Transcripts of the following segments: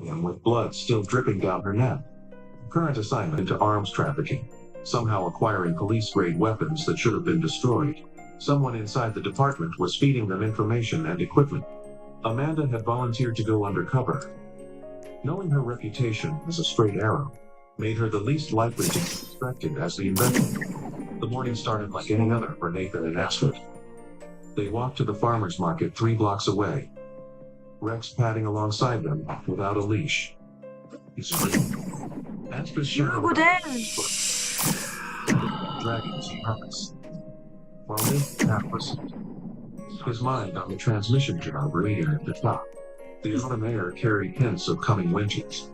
him with blood still dripping down her neck. Current assignment into arms trafficking. Somehow acquiring police-grade weapons that should have been destroyed. Someone inside the department was feeding them information and equipment. Amanda had volunteered to go undercover. Knowing her reputation as a straight arrow made her the least likely to be suspected as the inventor. The morning started like any other for Nathan and Astrid. They walked to the farmer's market 3 blocks away. Rex padding alongside them without a leash. He screamed. Astrid shouted dragging his harness. While Nathan half listened, his mind on the transmission job reading at the top. The automator carried hints of coming winters,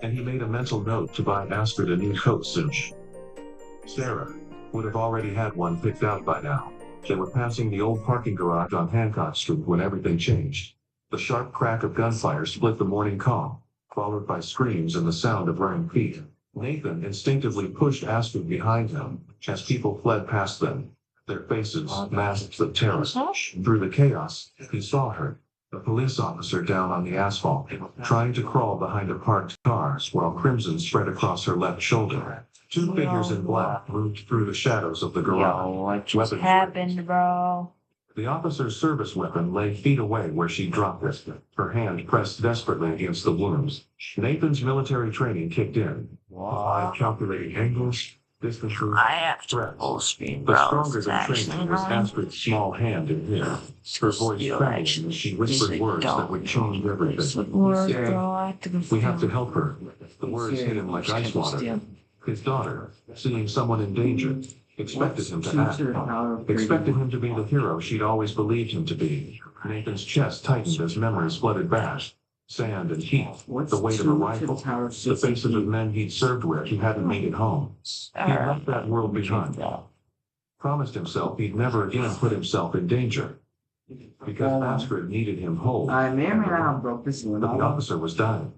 and he made a mental note to buy Astrid a new coat soon. Sarah would have already had one picked out by now. They were passing the old parking garage on Hancock Street when everything changed. The sharp crack of gunfire split the morning calm, followed by screams and the sound of running feet. Nathan instinctively pushed Astrid behind him as people fled past them, their faces masks of terror. Through the chaos, he saw her, a police officer down on the asphalt, trying to crawl behind a parked car while crimson spread across her left shoulder. 2 figures in black moved through the shadows of the garage. What just happened, bro? The officer's service weapon lay feet away where she dropped it, her hand pressed desperately against the wounds. Nathan's military training kicked in. By calculating angles, distances, I have to threats. full speed, But bro. stronger than training was Astrid's small hand in his. Her voice trembled as she whispered words that would change everything. We have to help her. The words hit him like ice water. His daughter, seeing someone in danger, expected him to act. Expected him to be the hero she'd always believed him to be. Nathan's chest tightened as memories flooded back. Sand and heat, the weight of a rifle, the faces of men he'd served with who hadn't made it home. He'd left that world behind. Promised himself he'd never again put himself in danger. Because Astrid needed him whole. But the officer was dying.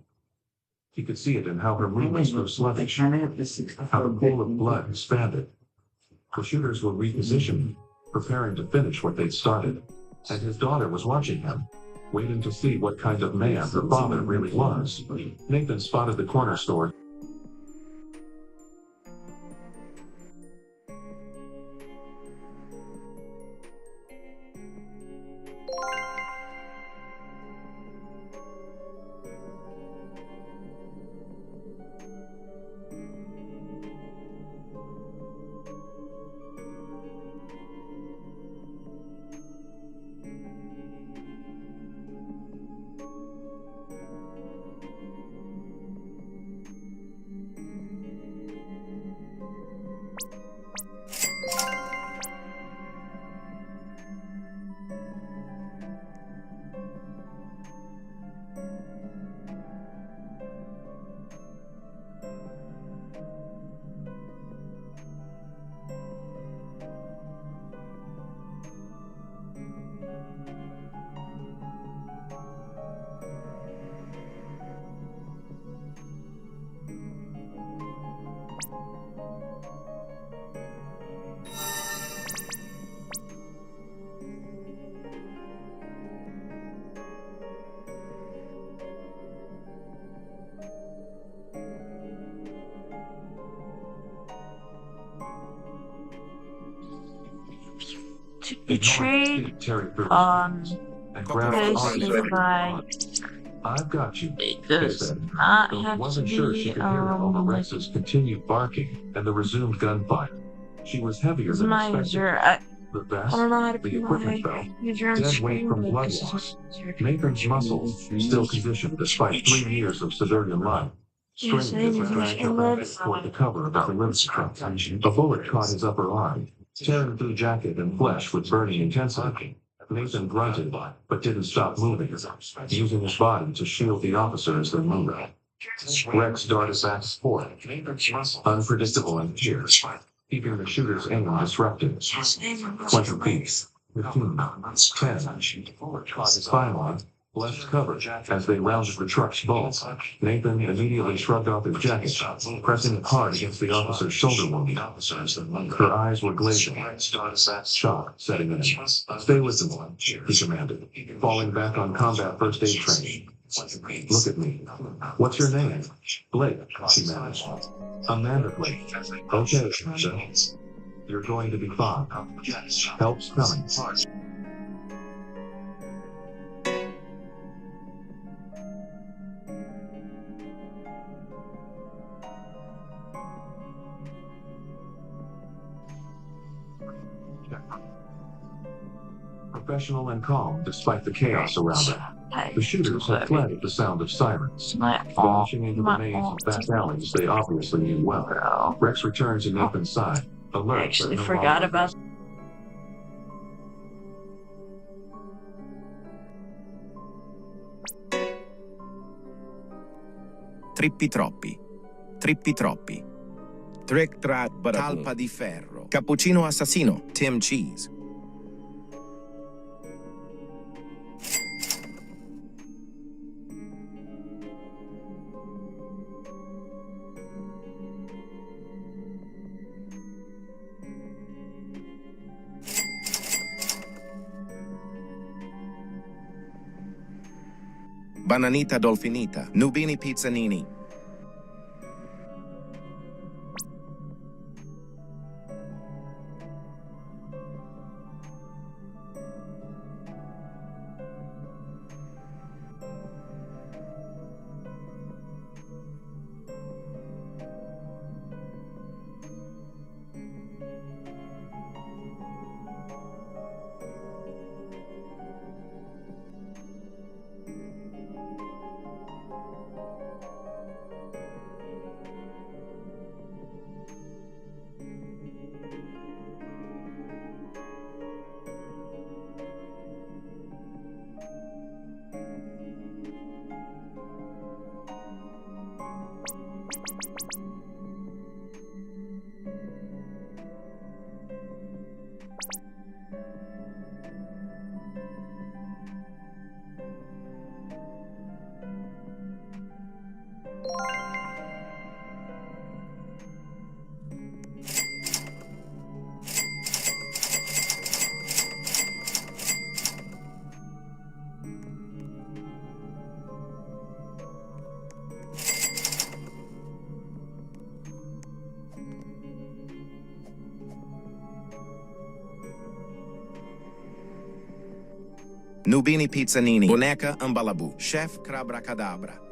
He could see it in how her movements grew sluggish, how the pool of blood expanded. The shooters were repositioned, preparing to finish what they'd started. And his daughter was watching him, waiting to see what kind of man her father really was. Nathan spotted the corner store. Betrayed by I've got you, it does not have to wasn't sure she be could hear all the Rex's continued barking and the resumed gunfire. She was heavier than my expected. user. I The vest, don't know how to the be equipment my belt, user on dead weight screen. from blood loss. Nathan's muscles, still conditioned despite 3 years of civilian life, Yes, strained as he dragged her back toward the cover of the delivery truck. A bullet caught his upper arm, tearing through jacket and flesh with burning intensity. Nathan grunted, but didn't stop moving, using his body to shield the officer as they moved. Rex darted back and forth, unpredictable and fierce, keeping the shooter's aim disrupted. 20 feet, 15, 10. Finally, left cover as they rounded the truck's bolt. Nathan immediately shrugged off his jacket, pressing it hard against the officer's shoulder wound. Her eyes were glazing, shock setting in. Stay with them, he commanded, falling back on combat first aid training. Look at me. What's your name? Blake, she managed. Amanda Blake. Okay, Amanda. You're going to be fine. Help's coming. Professional and calm despite the chaos around them. The shooters had fled at the sound of sirens. Vanishing into the maze of back alleys they obviously knew well. Rex returns and up inside. Alert, I actually but no forgot longer. about Trippi troppi. Trippi troppi. Trick trat Talpa di ferro. Cappuccino assassino. Tim Cheese. Bananita dolfinita. Nubini pizzanini. Nubini pizzanini. Boneca ambalabu. Chef Crabra-Cadabra.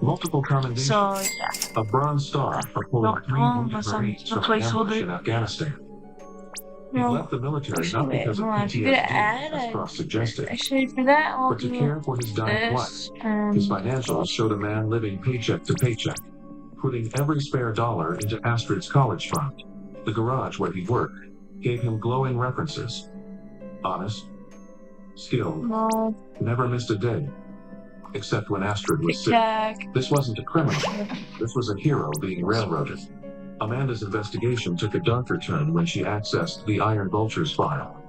multiple commendations. So yeah, A Bronze Star for pulling don't 3 own wounded some Marines from an placeholder. ambush in Afghanistan. He No, left the military actually, not wait, because of hold on. If you get an PTSD, ad, as Cross suggested, actually for that, I'll but to do care for his dying wife. this. His financials showed a man living paycheck to paycheck, putting every spare dollar into Astrid's college fund. The garage where he worked gave him glowing references. Honest, skilled, No, never missed a day. Except when Astrid was sick. tic-tac. This wasn't a criminal. This was a hero being railroaded. Amanda's investigation took a darker turn when she accessed the Iron Vulture's file.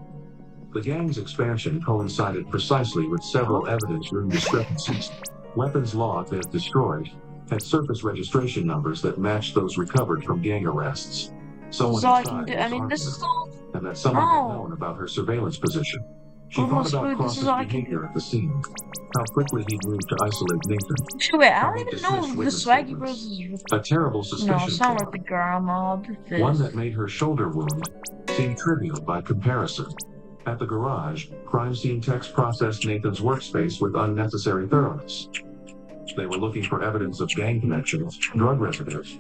The gang's expansion coincided precisely with several evidence room discrepancies. Weapons logged as destroyed had surface registration numbers that matched those recovered from gang arrests. Someone So I inside can do. was I mean, this is armed, all. and that someone had Oh. known about her surveillance position. She Almost thought about good, this Cross's is all I can behavior do. at the scene, how quickly he'd moved to isolate Nathan. Actually, wait, I how don't he even dismissed know if the witness Swaggy statements. Bros is. A terrible No, suspicion it's not like formed, the grandma. one that made her shoulder wound seem trivial by comparison. At the garage, crime scene techs processed Nathan's workspace with unnecessary thoroughness. They were looking for evidence of gang connections, drug residues,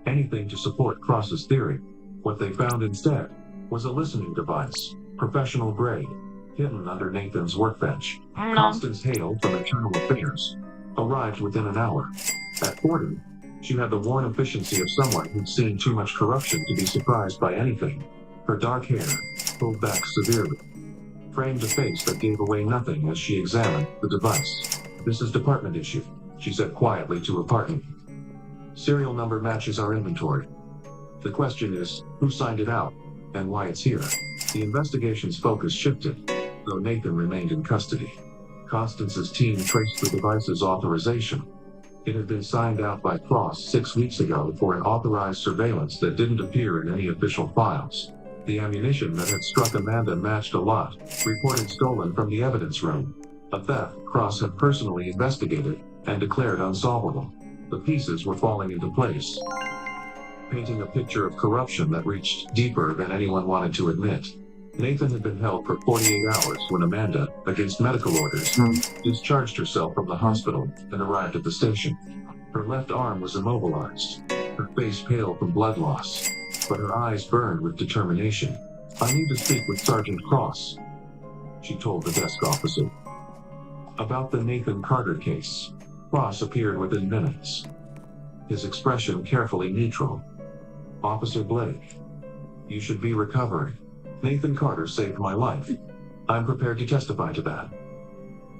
anything to support Cross's theory. What they found instead was a listening device, professional grade, hidden under Nathan's workbench. No. Constance Hale from Internal Affairs arrived within an hour. At 40, she had the worn efficiency of someone who'd seen too much corruption to be surprised by anything. Her dark hair pulled back severely, framed a face that gave away nothing as she examined the device. "This is department issue," she said quietly to her partner. "Serial number matches our inventory. The question is, who signed it out, and why it's here?" The investigation's focus shifted, though Nathan remained in custody. Constance's team traced the device's authorization. It had been signed out by Cross 6 weeks ago for an authorized surveillance that didn't appear in any official files. The ammunition that had struck Amanda matched a lot, reported stolen from the evidence room. A theft Cross had personally investigated and declared unsolvable. The pieces were falling into place, painting a picture of corruption that reached deeper than anyone wanted to admit. Nathan had been held for 48 hours when Amanda, against medical orders, discharged herself from the hospital and arrived at the station. Her left arm was immobilized, her face pale from blood loss, but her eyes burned with determination. "I need to speak with Sergeant Cross," she told the desk officer. About the Nathan Carter case. Cross appeared within minutes, his expression carefully neutral. "Officer Blake, you should be recovering. Nathan Carter saved my life. I'm prepared to testify to that.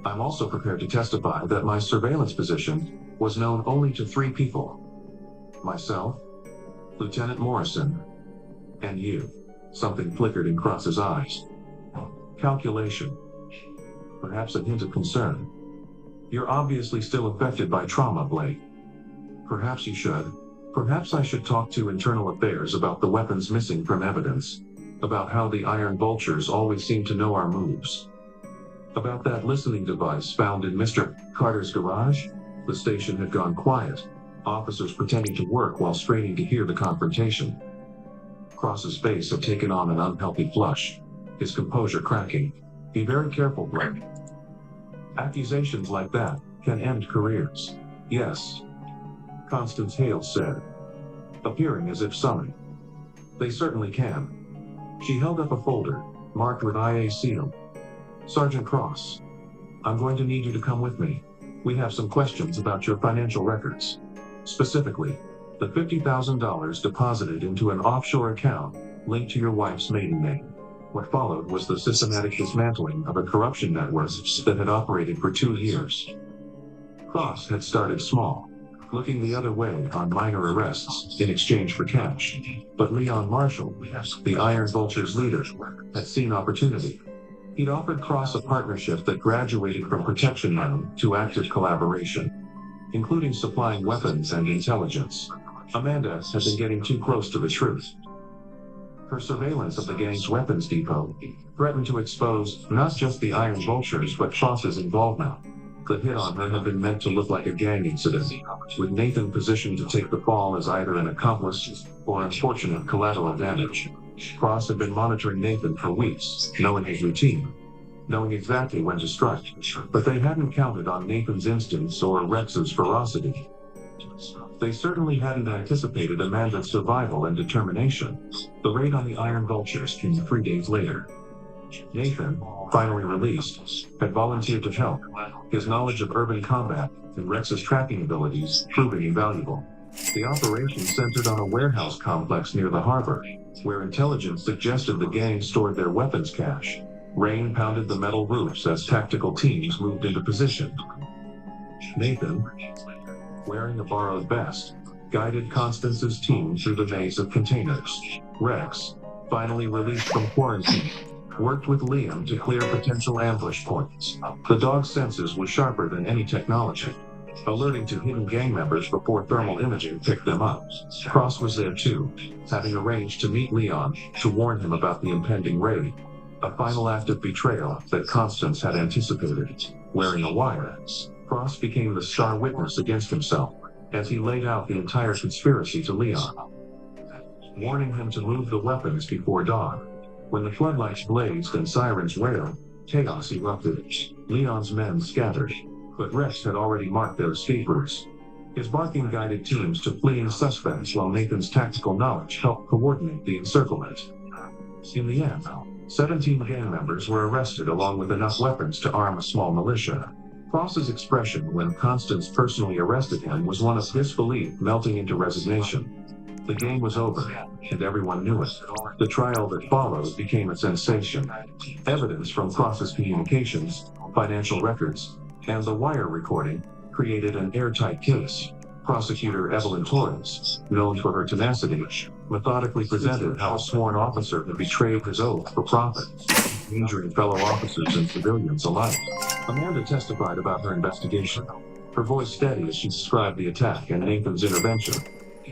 I'm also prepared to testify that my surveillance position was known only to 3 people. Myself, Lieutenant Morrison, and you." Something flickered in Cross's eyes. Calculation. Perhaps a hint of concern. "You're obviously still affected by trauma, Blake. Perhaps you should. Perhaps I should talk to Internal Affairs about the weapons missing from evidence. About how the Iron Vultures always seem to know our moves. About that listening device found in Mr. Carter's garage." The station had gone quiet, officers pretending to work while straining to hear the confrontation. Cross's face had taken on an unhealthy flush, his composure cracking. "Be very careful, Blake. Accusations like that can end careers." "Yes," Constance Hale said, appearing as if summoned. "They certainly can." She held up a folder, marked with IA seal. "Sergeant Cross, I'm going to need you to come with me. We have some questions about your financial records. Specifically, the $50,000 deposited into an offshore account linked to your wife's maiden name. What followed was the systematic dismantling of a corruption network that had operated for 2 years. Cross had started small, looking the other way on minor arrests in exchange for cash. But Leon Marshall, the Iron Vulture's leader, had seen opportunity. He'd offered Cross a partnership that graduated from protection money to active collaboration, including supplying weapons and intelligence. Amanda had been getting too close to the truth. Her surveillance of the gang's weapons depot threatened to expose not just the Iron Vultures but Cross's involvement. The hit on her had been meant to look like a gang incident, with Nathan positioned to take the fall as either an accomplice or unfortunate collateral damage. Cross had been monitoring Nathan for weeks, knowing his routine. knowing exactly when to strike. But they hadn't counted on Nathan's instincts or Rex's ferocity. They certainly hadn't anticipated Amanda's survival and determination. The raid on the Iron Vultures came 3 days later. Nathan, finally released, had volunteered to help, his knowledge of urban combat and Rex's tracking abilities proving invaluable. The operation centered on a warehouse complex near the harbor, where intelligence suggested the gang stored their weapons cache. Rain pounded the metal roofs as tactical teams moved into position. Nathan, wearing a borrowed vest, guided Constance's team through the maze of containers. Rex, finally released from quarantine, worked with Liam to clear potential ambush points. The dog's senses were sharper than any technology, alerting to hidden gang members before thermal imaging picked them up. Cross was there too, having arranged to meet Leon to warn him about the impending raid. A final act of betrayal that Constance had anticipated. Wearing a wire, Cross became the star witness against himself, as he laid out the entire conspiracy to Leon, warning him to move the weapons before dawn. When the floodlights blazed and sirens wailed, chaos erupted. Leon's men scattered, but Rex had already marked their escape routes. His barking guided teams to fleeing suspects while Nathan's tactical knowledge helped coordinate the encirclement. In the end, 17 gang members were arrested along with enough weapons to arm a small militia. Cross's expression when Constance personally arrested him was one of disbelief melting into resignation. The game was over, and everyone knew it. The trial that followed became a sensation. Evidence from Cross's communications, financial records, and the wire recording created an airtight case. Prosecutor Evelyn Torres, known for her tenacity, methodically presented how a sworn officer had betrayed his oath for profit, injuring fellow officers and civilians alike. Amanda testified about her investigation, her voice steady as she described the attack and Nathan's intervention.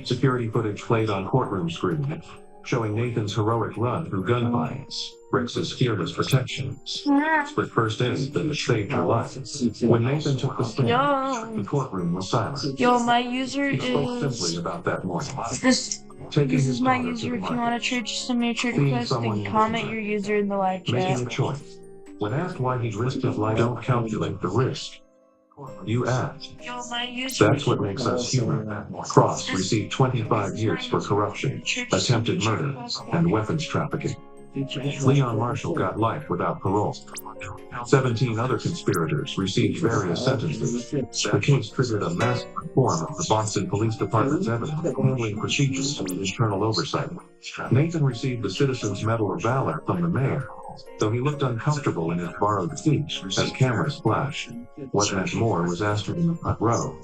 Security footage played on courtroom screen, showing Nathan's heroic run through gunfire, Rex's fearless protection, split first aid that had saved her life. When Nathan took the stand, the courtroom was silent. Yo, my user He spoke is simply about that morning. this. Taking This his is my daughter to user. the If you market, want to trade, just send me a trade Seeing request someone and comment losing your user in the live making chat. a choice. When asked why he'd risked his life, don't calculate the risk. You add. Yo, my user. That's what makes us human. Cross received 25 years for corruption, attempted murder, and weapons trafficking. Leon Marshall got life without parole. 17 other conspirators received various sentences. The case triggered a massive reform of the Boston Police Department's evidence handling procedures and internal oversight. Nathan received the Citizens Medal of Valor from the mayor, though he looked uncomfortable in his borrowed seat as cameras flashed. What meant more was Astrid in the front row.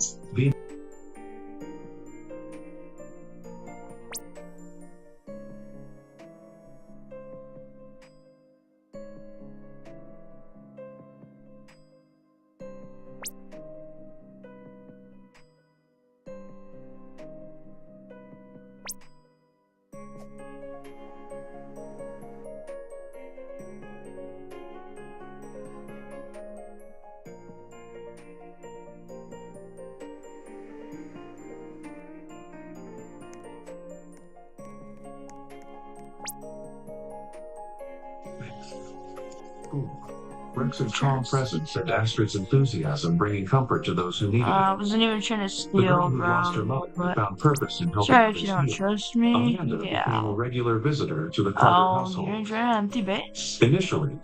Rex's calm presence and Astrid's enthusiasm bringing comfort to those who needed it. I wasn't even trying to The girl steal, who lost her mother bro. found purpose in helping Sorry if others you don't heal. trust me. Amanda became a Yeah. regular visitor to the Carter Oh, household. you're enjoying an empty base? Initially,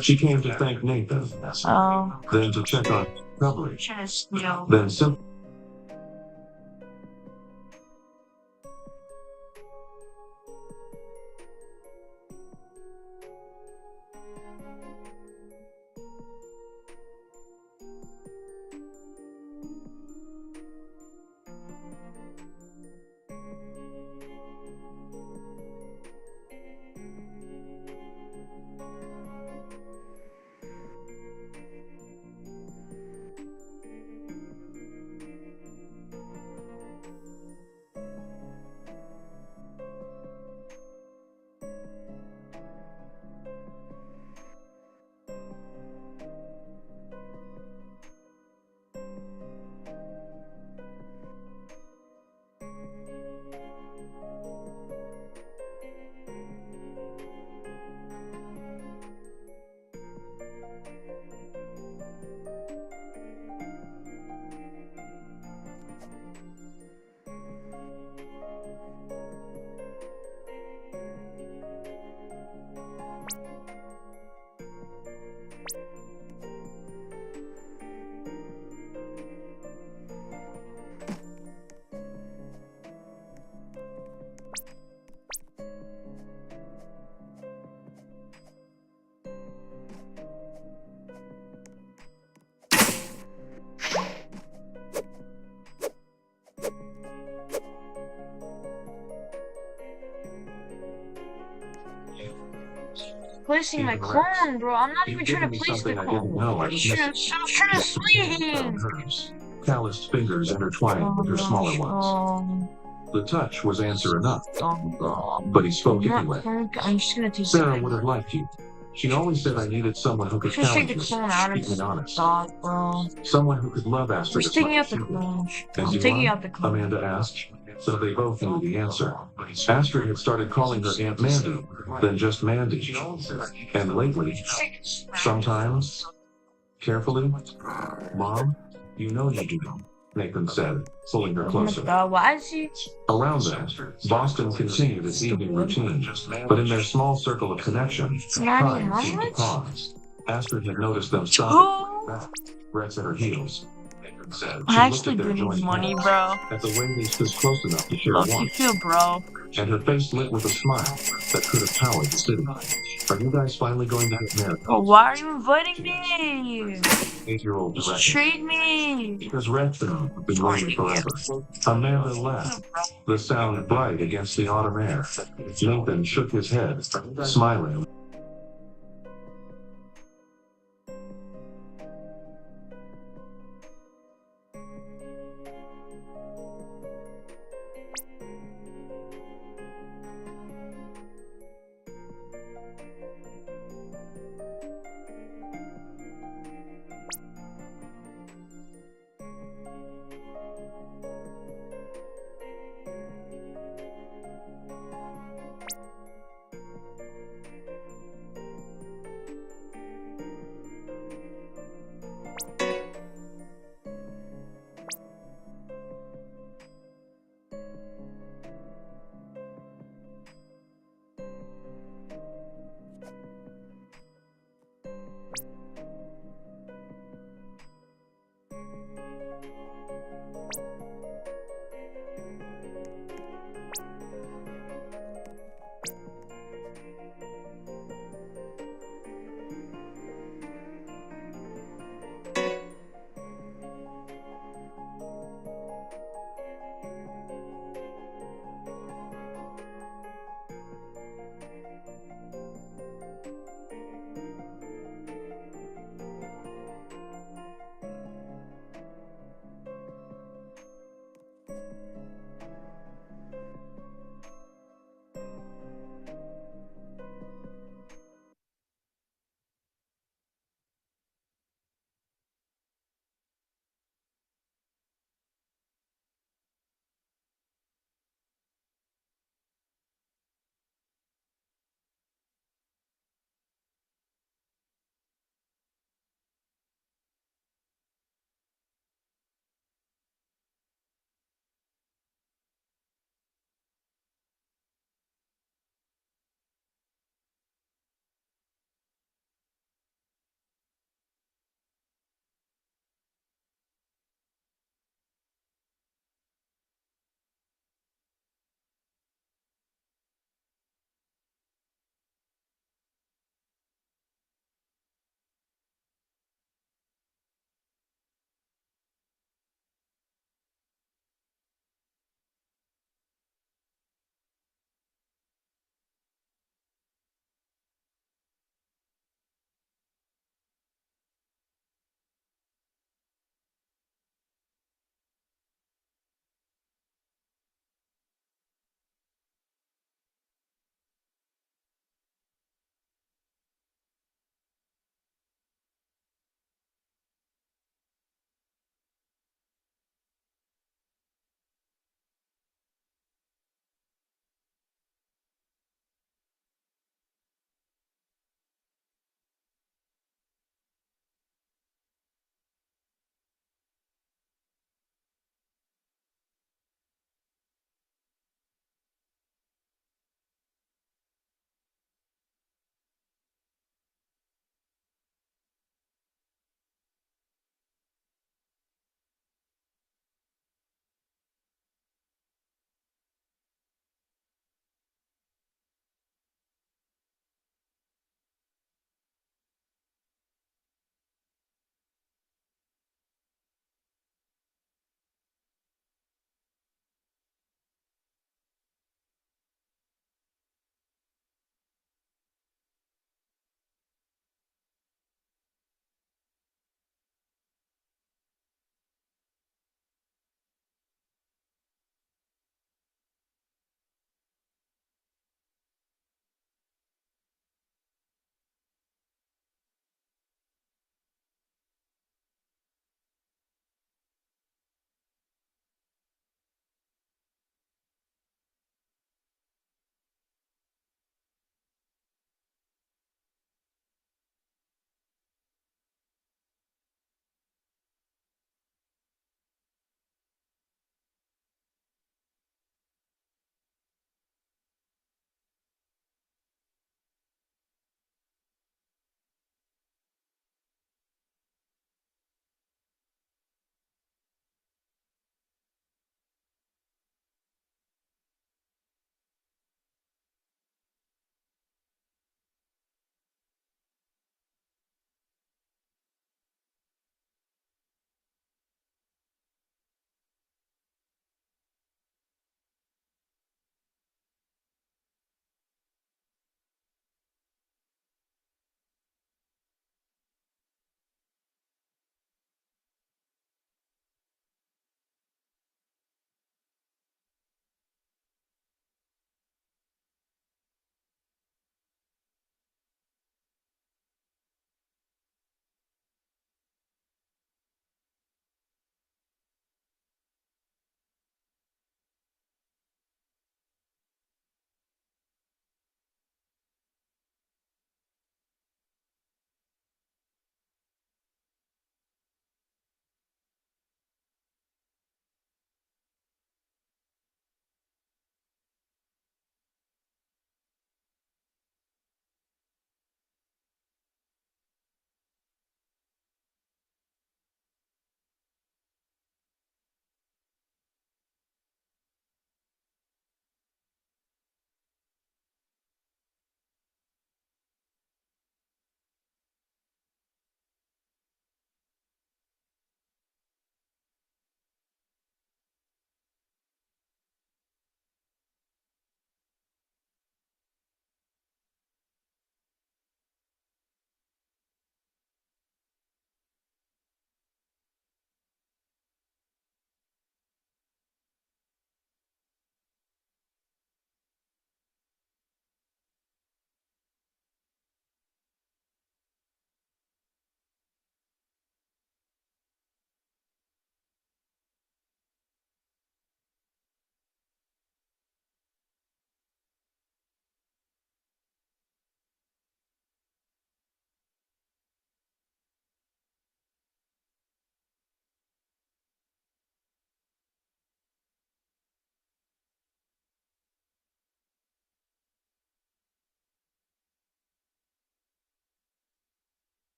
she came to thank Nathan, Oh, then to check on recovery, trying to steal. then simply placing my Even Rex. clone, bro. I'm not You've even trying given to me place the something I didn't clone. know I was Shit, I'm missing. still trying to swing. Hers. Calloused fingers intertwined with her smaller ones. The touch was answer enough, but he spoke anyway. I'm just gonna take Sarah would have liked you. She always said I needed someone who could Just take challenge the me, clone out keep me of honest. dog, bro. Someone who could love Astrid Just as taking much out the as you did. clone. As I'm you taking are? out the clone. Amanda asked. So they both knew the answer. Astrid had started calling her Aunt Mandy, then just Mandy. And lately, sometimes, carefully, Mom, you know you do, Nathan said, pulling her closer. Why is he? Around them, Boston continued its evening routine, but in their small circle of connection, time seemed to pause. Astrid had noticed them stopping, Rex at her heels. Said. I actually do need money, bro. At the way they stood close enough to share Look, one. you feel broke. And her face lit with a smile that could have powered the city. Are you guys finally going to get married? But why are you inviting me? 8-year-old Just director. treat me. Because Rex and I have been waiting forever. Amanda laughed, the sound bright against the autumn air. Nathan shook his head, smiling.